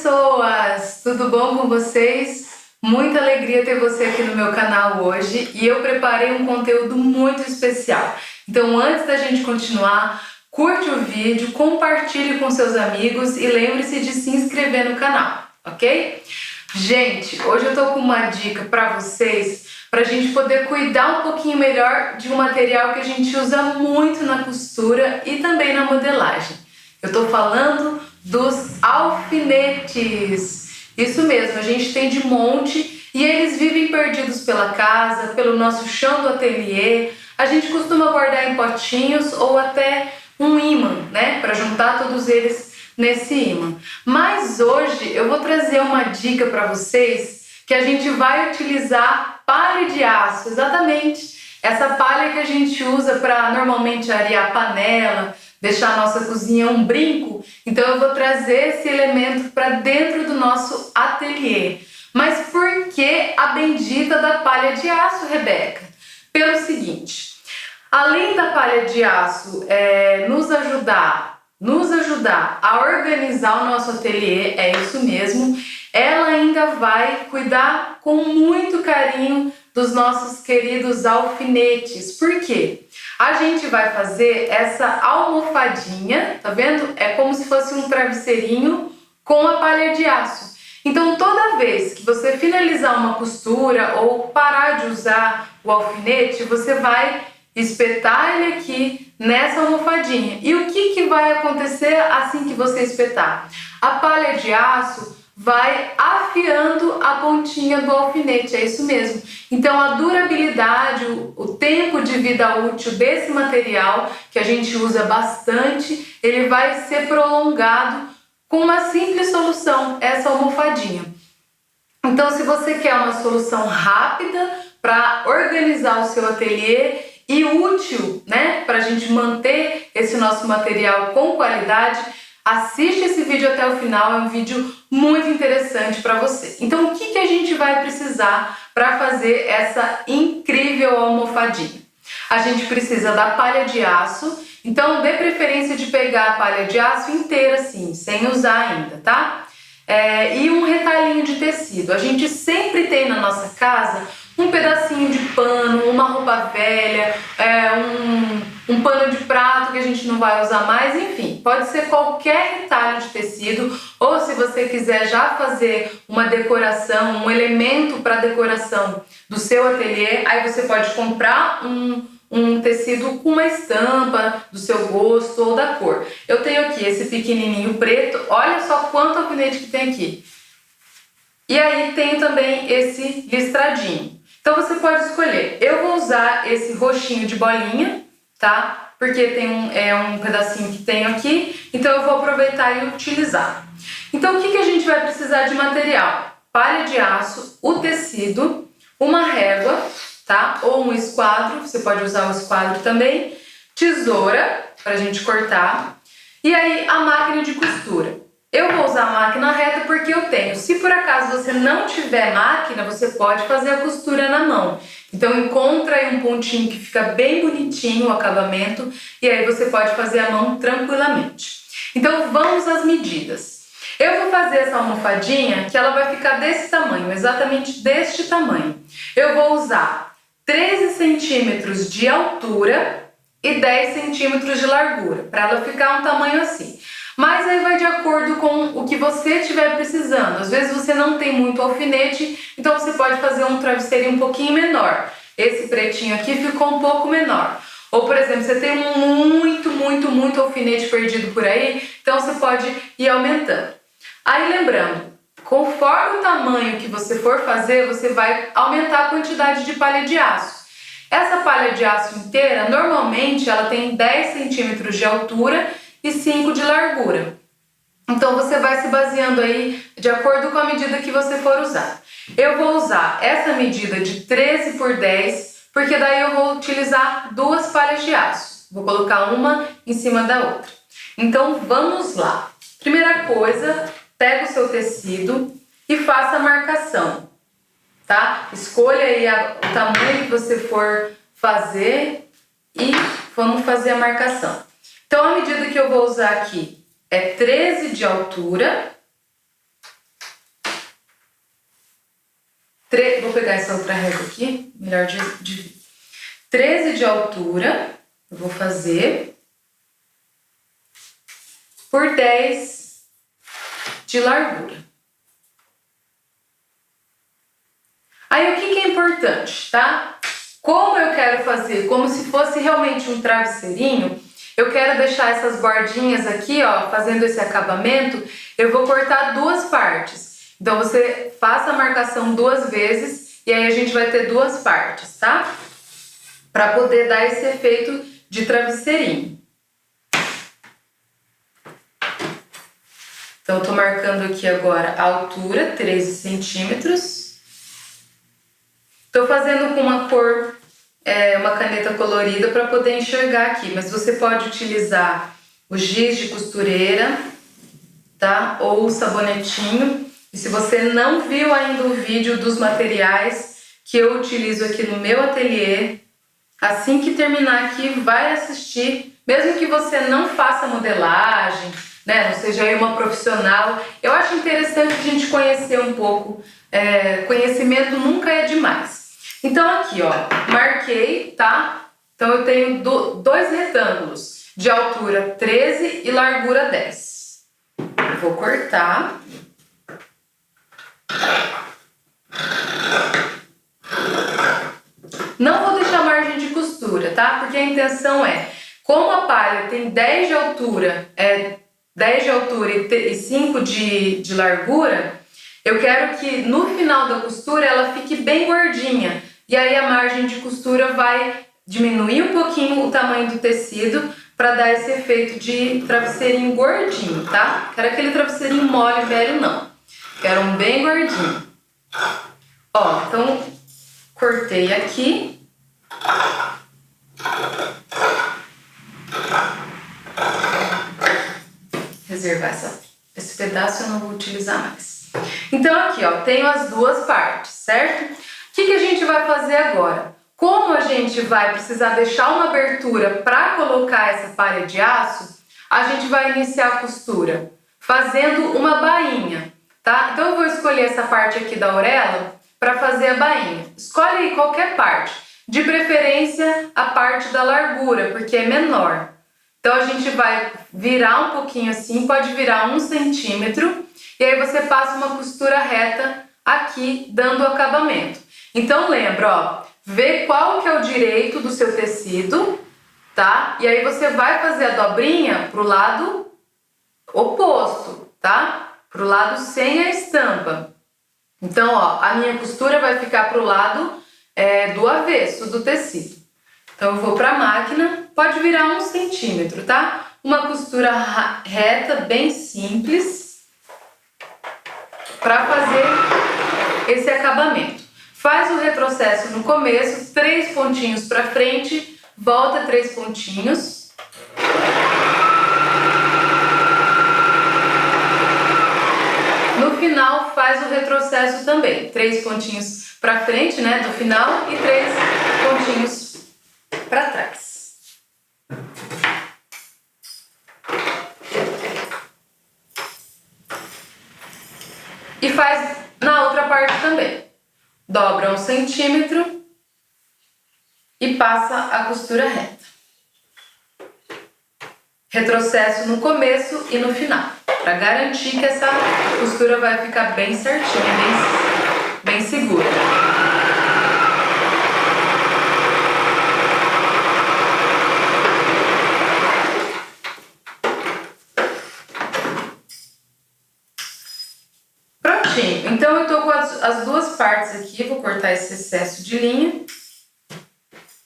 pessoas! Tudo bom com vocês? Muita alegria ter você aqui no meu canal hoje e eu preparei um conteúdo muito especial. Então, antes da gente continuar, curte o vídeo, compartilhe com seus amigos e lembre-se de se inscrever no canal, ok? Gente, hoje eu tô com uma dica para vocês para a gente poder cuidar um pouquinho melhor de um material que a gente usa muito na costura e também na modelagem. Eu tô falando dos alfinetes. Isso mesmo, a gente tem de monte e eles vivem perdidos pela casa, pelo nosso chão do ateliê. A gente costuma guardar em potinhos ou até um ímã, né, para juntar todos eles nesse ímã. Mas hoje eu vou trazer uma dica para vocês que a gente vai utilizar palha de aço, exatamente. Essa palha que a gente usa para normalmente arear a panela, deixar a nossa cozinha um brinco. Então eu vou trazer esse elemento para dentro do nosso ateliê. Mas por que a bendita da palha de aço, Rebeca? Pelo seguinte, além da palha de aço nos ajudar a organizar o nosso ateliê, é isso mesmo, ela ainda vai cuidar com muito carinho dos nossos queridos alfinetes. Por quê? A gente vai fazer essa almofadinha, tá vendo? É como se fosse um travesseirinho com a palha de aço. Então, toda vez que você finalizar uma costura ou parar de usar o alfinete, você vai espetar ele aqui nessa almofadinha. E o que vai acontecer assim que você espetar? A palha de aço vai afiando a pontinha do alfinete, é isso mesmo. Então a durabilidade, o tempo de vida útil desse material, que a gente usa bastante, ele vai ser prolongado com uma simples solução, essa almofadinha. Então, se você quer uma solução rápida para organizar o seu ateliê e útil, né, para a gente manter esse nosso material com qualidade, assiste esse vídeo até o final, é um vídeo muito interessante para você. Então, o que a gente vai precisar para fazer essa incrível almofadinha? A gente precisa da palha de aço, então dê preferência de pegar a palha de aço inteira assim, sem usar ainda, tá? E um retalhinho de tecido. A gente sempre tem na nossa casa um pedacinho de pano, uma roupa velha, um pano de prato que a gente não vai usar mais, enfim, pode ser qualquer retalho de tecido, ou se você quiser já fazer uma decoração, um elemento para decoração do seu ateliê, aí você pode comprar um tecido com uma estampa do seu gosto ou da cor. Eu tenho aqui esse pequenininho preto, olha só quanto alfinete que tem aqui. E aí tem também esse listradinho. Então você pode escolher. Eu vou usar esse roxinho de bolinha, tá? Porque tem um pedacinho que tem aqui, então eu vou aproveitar e utilizar. Então o que a gente vai precisar de material? Palha de aço, o tecido, uma régua, tá? Ou um esquadro, você pode usar o esquadro também, tesoura pra gente cortar, e aí a máquina de costura. Eu vou usar a máquina reta porque eu tenho. Se por acaso você não tiver máquina, você pode fazer a costura na mão. Então encontra aí um pontinho que fica bem bonitinho o acabamento e aí você pode fazer a mão tranquilamente. Então vamos às medidas. Eu vou fazer essa almofadinha que ela vai ficar desse tamanho, exatamente deste tamanho. Eu vou usar 13 centímetros de altura e 10 centímetros de largura, para ela ficar um tamanho assim. Mas aí vai de acordo com o que você estiver precisando. Às vezes você não tem muito alfinete, então você pode fazer um travesseirinho um pouquinho menor. Esse pretinho aqui ficou um pouco menor. Ou, por exemplo, você tem muito alfinete perdido por aí, então você pode ir aumentando. Aí lembrando, conforme o tamanho que você for fazer, você vai aumentar a quantidade de palha de aço. Essa palha de aço inteira, normalmente, ela tem 10 centímetros de altura e 5 de largura. Então você vai se baseando aí de acordo com a medida que você for usar. Eu vou usar essa medida de 13 por 10, porque daí eu vou utilizar duas palhas de aço. Vou colocar uma em cima da outra. Então vamos lá. Primeira coisa, pega o seu tecido e faça a marcação, tá? Escolha aí o tamanho que você for fazer e vamos fazer a marcação. Então, a medida que eu vou usar aqui é 13 de altura Vou pegar essa outra régua aqui, melhor de 13 de altura, eu vou fazer, por 10 de largura. Aí o que é importante, tá? Como eu quero fazer, como se fosse realmente um travesseirinho, eu quero deixar essas bordinhas aqui, ó, fazendo esse acabamento, eu vou cortar duas partes. Então você faça a marcação 2 vezes e aí a gente vai ter 2 partes, tá? Para poder dar esse efeito de travesseirinho. Então eu tô marcando aqui agora a altura, 13 centímetros. Tô fazendo com uma cor, uma caneta colorida para poder enxergar aqui, mas você pode utilizar o giz de costureira, tá? Ou o sabonetinho. E se você não viu ainda o vídeo dos materiais que eu utilizo aqui no meu ateliê, assim que terminar aqui, vai assistir, mesmo que você não faça modelagem, né? Não seja aí uma profissional. Eu acho interessante a gente conhecer um pouco, conhecimento nunca é demais. Então aqui, ó, marquei, tá? Então eu tenho 2 retângulos de altura 13 e largura 10. Eu vou cortar. Não vou deixar margem de costura, tá? Porque a intenção é, como a palha tem 10 de altura, 10 de altura e 5 de largura, eu quero que no final da costura ela fique bem gordinha. E aí a margem de costura vai diminuir um pouquinho o tamanho do tecido para dar esse efeito de travesseirinho gordinho, tá? Quero aquele travesseirinho mole, velho, não. Quero um bem gordinho. Ó, então cortei aqui. Reservar esse pedaço, eu não vou utilizar mais. Então aqui, ó, tenho as 2 partes, certo? O que a gente vai fazer agora? Como a gente vai precisar deixar uma abertura para colocar essa palha de aço, a gente vai iniciar a costura fazendo uma bainha, tá? Então eu vou escolher essa parte aqui da orelha para fazer a bainha. Escolhe aí qualquer parte, de preferência a parte da largura, porque é menor. Então a gente vai virar um pouquinho assim, pode virar 1 centímetro, e aí você passa uma costura reta aqui, dando o acabamento. Então lembra, ó, vê qual que é o direito do seu tecido, tá? E aí você vai fazer a dobrinha pro lado oposto, tá? Pro lado sem a estampa. Então, ó, a minha costura vai ficar pro lado do avesso do tecido. Então eu vou pra máquina, pode virar 1 centímetro, tá? Uma costura reta, bem simples, para fazer esse acabamento. Faz o retrocesso no começo, 3 pontinhos para frente, volta 3 pontinhos. No final faz o retrocesso também, 3 pontinhos para frente, né, do final, e 3 pontinhos para trás. E faz na outra parte também. Dobra 1 centímetro e passa a costura reta. Retrocesso no começo e no final, para garantir que essa costura vai ficar bem certinha, bem segura. Prontinho, então eu tô com as 2 partes aqui, vou cortar esse excesso de linha,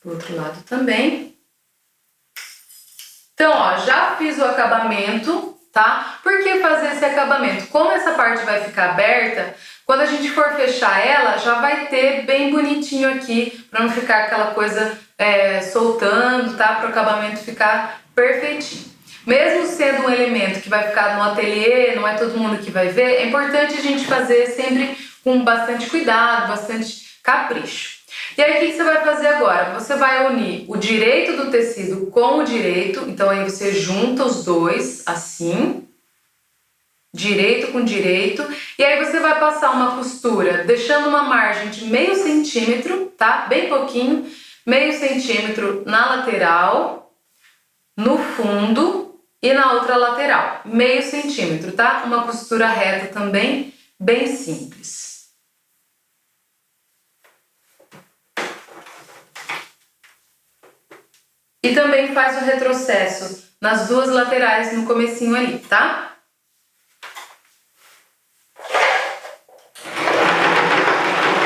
do outro lado também. Então, ó, já fiz o acabamento, tá? Por que fazer esse acabamento? Como essa parte vai ficar aberta, quando a gente for fechar ela, já vai ter bem bonitinho aqui, para não ficar aquela coisa soltando, tá? Para o acabamento ficar perfeitinho. Mesmo sendo um elemento que vai ficar no ateliê, não é todo mundo que vai ver, é importante a gente fazer sempre com bastante cuidado, bastante capricho. E aí o que você vai fazer agora? Você vai unir o direito do tecido com o direito, então aí você junta os dois assim. direito com direito, e aí você vai passar uma costura deixando uma margem de meio centímetro, tá? Bem pouquinho, meio centímetro na lateral, no fundo e na outra lateral, meio centímetro, tá? Uma costura reta também, bem simples. E também faz o retrocesso nas duas laterais no comecinho ali, tá?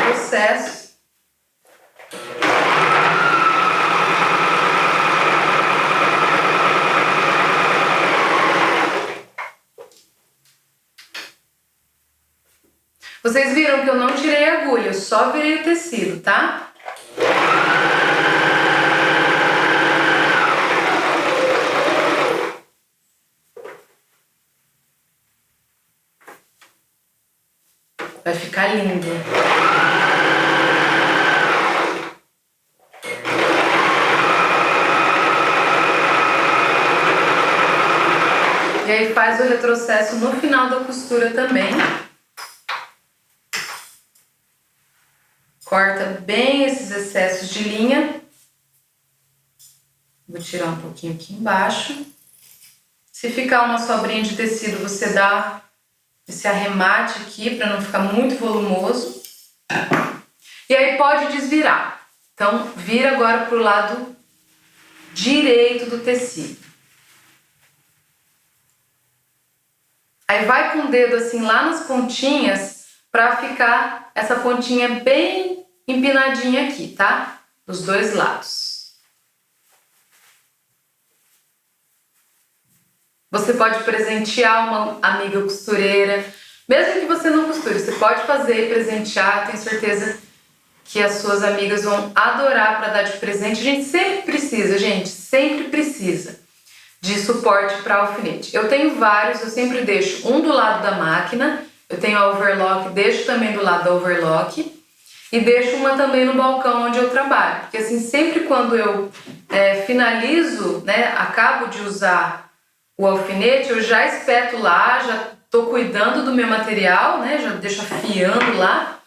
Processo. Vocês viram que eu não tirei a agulha, eu só virei o tecido, tá? Vai ficar lindo. E aí faz o retrocesso no final da costura também. Corta bem esses excessos de linha. Vou tirar um pouquinho aqui embaixo. Se ficar uma sobrinha de tecido, você dá esse arremate aqui para não ficar muito volumoso. E aí pode desvirar. Então, vira agora para o lado direito do tecido. Aí vai com o dedo assim lá nas pontinhas para ficar essa pontinha bem empinadinha aqui, tá? Dos dois lados. Você pode presentear uma amiga costureira, mesmo que você não costure, você pode fazer e presentear, tenho certeza que as suas amigas vão adorar para dar de presente. A gente sempre precisa, de suporte para alfinete. Eu tenho vários, eu sempre deixo um do lado da máquina, eu tenho a overlock, deixo também do lado da overlock e deixo uma também no balcão onde eu trabalho, porque assim, sempre quando eu finalizo, né, acabo de usar o alfinete, eu já espeto lá, já tô cuidando do meu material, né, já deixo afiando lá.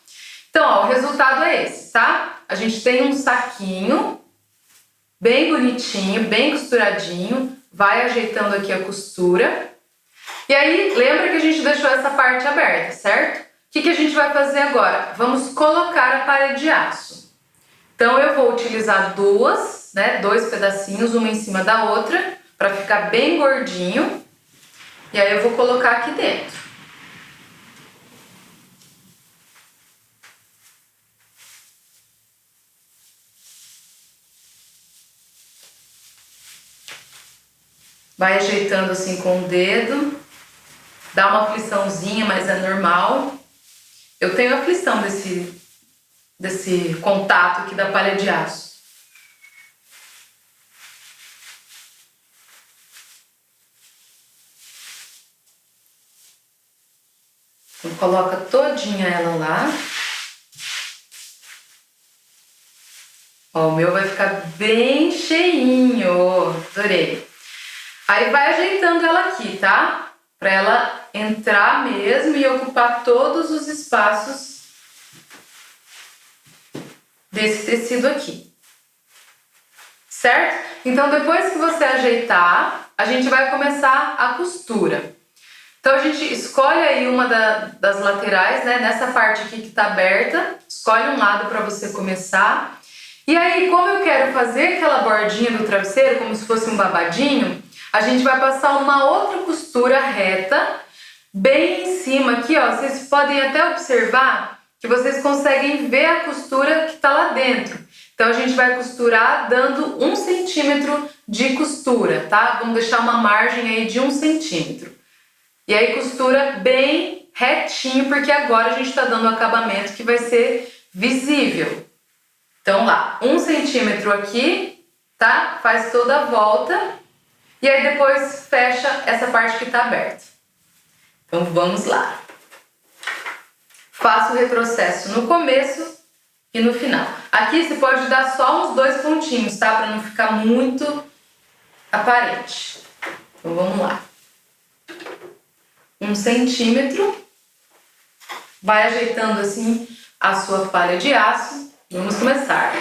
Então, ó, o resultado é esse, tá? A gente tem um saquinho bem bonitinho, bem costuradinho, vai ajeitando aqui a costura. E aí, lembra que a gente deixou essa parte aberta, certo? O que a gente vai fazer agora? Vamos colocar a parede de aço. Então, eu vou utilizar duas, né, dois pedacinhos, uma em cima da outra, para ficar bem gordinho. E aí eu vou colocar aqui dentro. Vai ajeitando assim com o dedo. Dá uma afliçãozinha, mas é normal. Eu tenho aflição desse contato aqui da palha de aço. Então, coloca todinha ela lá. Ó, o meu vai ficar bem cheinho. Adorei. Aí vai ajeitando ela aqui, tá? Pra ela entrar mesmo e ocupar todos os espaços desse tecido aqui. Certo? Então, depois que você ajeitar, a gente vai começar a costura. Então, a gente escolhe aí uma das laterais, né? Nessa parte aqui que tá aberta, escolhe um lado para você começar. E aí, como eu quero fazer aquela bordinha do travesseiro, como se fosse um babadinho, a gente vai passar uma outra costura reta, bem em cima aqui, ó. Vocês podem até observar que vocês conseguem ver a costura que tá lá dentro. Então, a gente vai costurar dando 1 centímetro de costura, tá? Vamos deixar uma margem aí de 1 centímetro. E aí costura bem retinho, porque agora a gente tá dando um acabamento que vai ser visível. Então lá, 1 centímetro aqui, tá? Faz toda a volta. E aí depois fecha essa parte que tá aberta. Então vamos lá. Faço o retrocesso no começo e no final. Aqui você pode dar só uns 2 pontinhos, tá? Para não ficar muito aparente. Então vamos lá. 1 centímetro. Vai ajeitando assim a sua palha de aço. Vamos começar.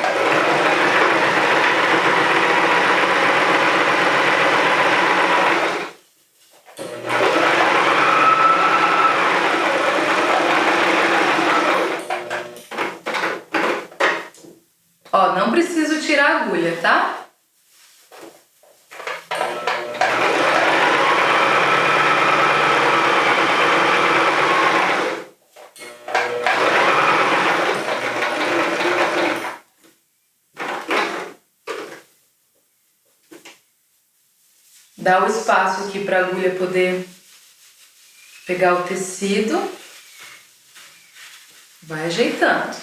Ó, não preciso tirar a agulha, tá? Dá o espaço aqui para a agulha poder pegar o tecido. Vai ajeitando.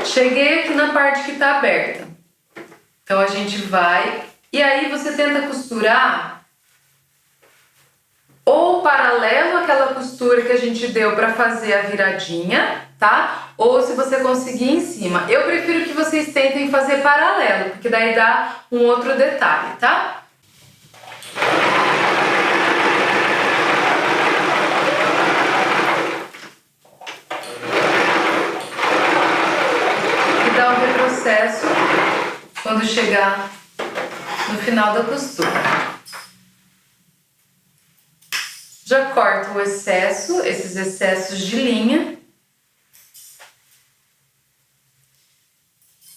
Cheguei aqui na parte que tá aberta. Então a gente vai e aí você tenta costurar ou paralelo àquela costura que a gente deu para fazer a viradinha, tá? Ou se você conseguir em cima. Eu prefiro que vocês tentem fazer paralelo, porque daí dá um outro detalhe, tá? E dá um retrocesso quando chegar no final da costura. Já corta o excesso, esses excessos de linha.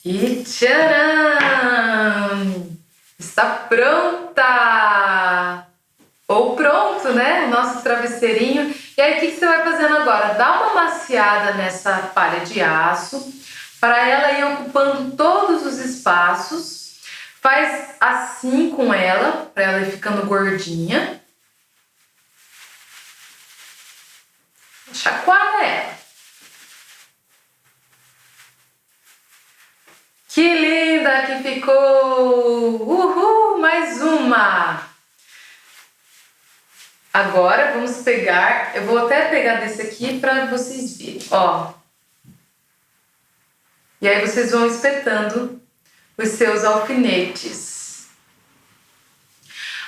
E tcharam! Está pronta! Ou pronto, né? O nosso travesseirinho. E aí, o que você vai fazendo agora? Dá uma maciada nessa palha de aço, para ela ir ocupando todos os espaços. Faz assim com ela, para ela ir ficando gordinha. Chacoalha ela. Que linda que ficou! Uhul! Mais uma! Agora vamos pegar, eu vou até pegar desse aqui para vocês verem, ó. E aí vocês vão espetando os seus alfinetes.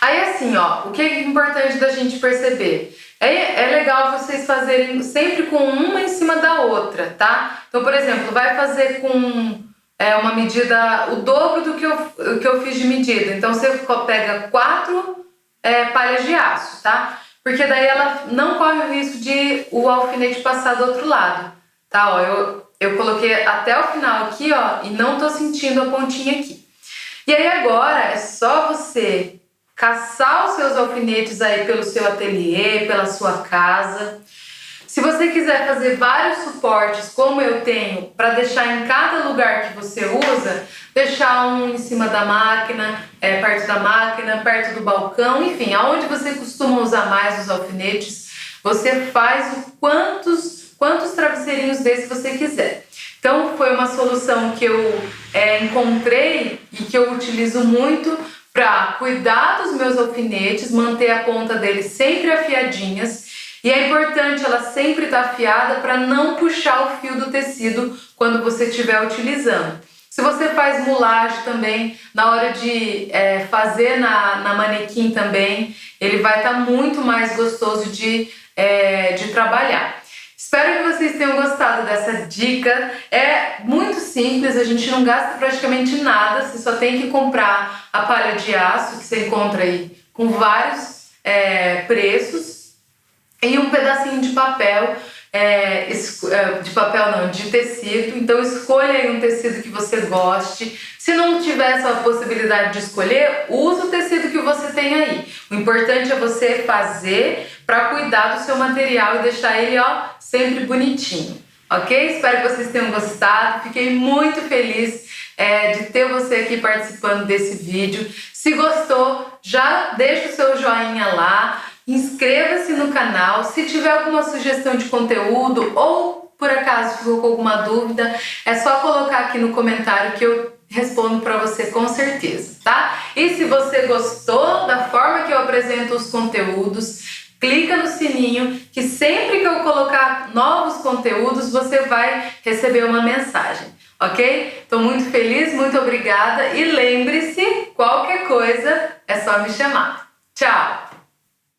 Aí assim, ó, o que é importante da gente perceber? É legal vocês fazerem sempre com uma em cima da outra, tá? Então, por exemplo, vai fazer com uma medida, o dobro do que eu fiz de medida. Então, você pega 4 palhas de aço, tá? Porque daí ela não corre o risco de o alfinete passar do outro lado, tá? Ó, eu coloquei até o final aqui, ó, e não tô sentindo a pontinha aqui. E aí agora é só você caçar os seus alfinetes aí pelo seu ateliê, pela sua casa. Se você quiser fazer vários suportes, como eu tenho, para deixar em cada lugar que você usa, deixar um em cima da máquina, perto da máquina, perto do balcão, enfim, aonde você costuma usar mais os alfinetes, você faz quantos travesseirinhos desses você quiser. Então foi uma solução que eu encontrei e que eu utilizo muito para cuidar dos meus alfinetes, manter a ponta deles sempre afiadinhas. E é importante ela sempre estar afiada para não puxar o fio do tecido quando você estiver utilizando. Se você faz mulagem também, na hora de fazer na manequim também, ele vai estar muito mais gostoso de trabalhar. Espero que vocês tenham gostado dessa dica. É muito simples, a gente não gasta praticamente nada, você só tem que comprar a palha de aço, que você encontra aí com vários preços, e um pedacinho de papel, de tecido. Então escolha aí um tecido que você goste. Se não tiver essa possibilidade de escolher, use o tecido que você tem aí. O importante é você fazer para cuidar do seu material e deixar ele, ó, sempre bonitinho, ok? Espero que vocês tenham gostado. Fiquei muito feliz de ter você aqui participando desse vídeo. Se gostou, já deixa o seu joinha lá. Inscreva-se no canal. Se tiver alguma sugestão de conteúdo ou por acaso ficou com alguma dúvida, é só colocar aqui no comentário que eu respondo para você com certeza, tá? E se você gostou da forma que eu apresento os conteúdos, clica no sininho, que sempre que eu colocar novos conteúdos, você vai receber uma mensagem, ok? Estou muito feliz, muito obrigada e lembre-se, qualquer coisa é só me chamar. Tchau!